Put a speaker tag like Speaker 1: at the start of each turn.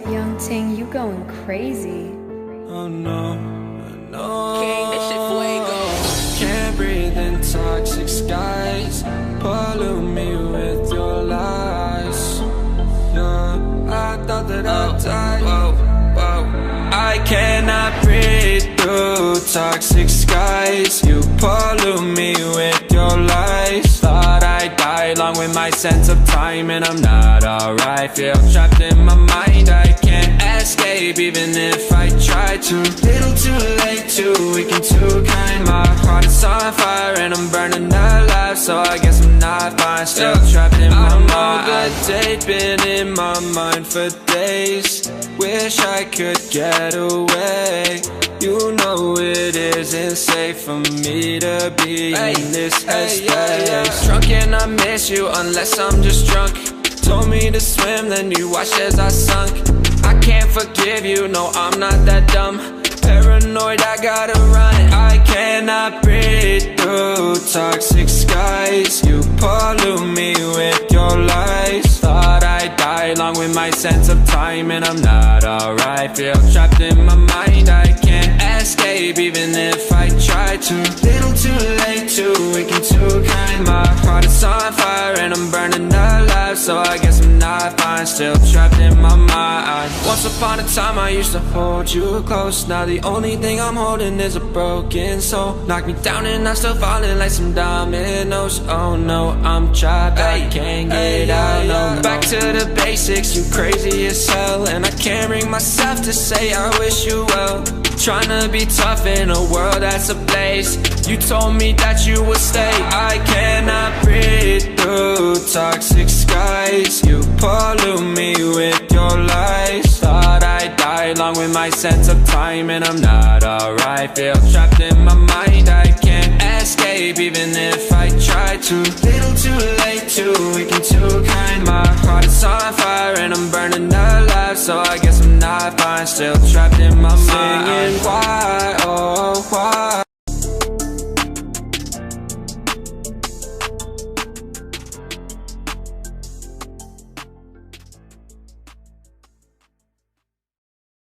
Speaker 1: Young Ting, you going crazy.
Speaker 2: Oh no, no.
Speaker 3: King, this shit fuego.
Speaker 2: Can't breathe in toxic skies. Pollute me with your lies. Yeah, I thought that I'd die. I cannot breathe through toxic skies. You pollute me with your lies. Thought I'd die along with my sense of time, and I'm not alright. Feel trapped in my mind, I can't escape even if I try to. Little too late, too weak and too kind. My heart is on fire and I'm burning alive, so I guess I'm not fine. Still trapped in my mind. I'm date, been in my mind for days. Wish I could get away. You know it isn't safe for me to be in this headspace. Drunk and I miss you unless I'm just drunk. Told me to swim, then you watched as I sunk. I can't forgive you, no, I'm not that dumb. Paranoid, I gotta run. I cannot breathe through toxic skies. You pollute me with your lies. Thought I'd die along with my sense of time, and I'm not alright. Feel trapped in my mind, I can't escape even if I try to. Little too late, too weak and too kind. My heart is on fire and I'm burning alive, so I guess I'm not fine. Still trapped in my mind. Once upon a time I used to hold you close. Now the only thing I'm holding is a broken soul. Knock me down and I'm still falling like some dominoes. Oh no, I'm trapped, I can't get out. No, back to the basics, you crazy as hell. And I can't bring myself to say I wish you well. Trying to be tough in a world that's ablaze. You told me that you would stay. I cannot breathe through toxic skies. You pollute me with your lies. Thought I'd die along with my sense of time, and I'm not alright. Feel trapped in my mind, I can't escape even if I try to. Little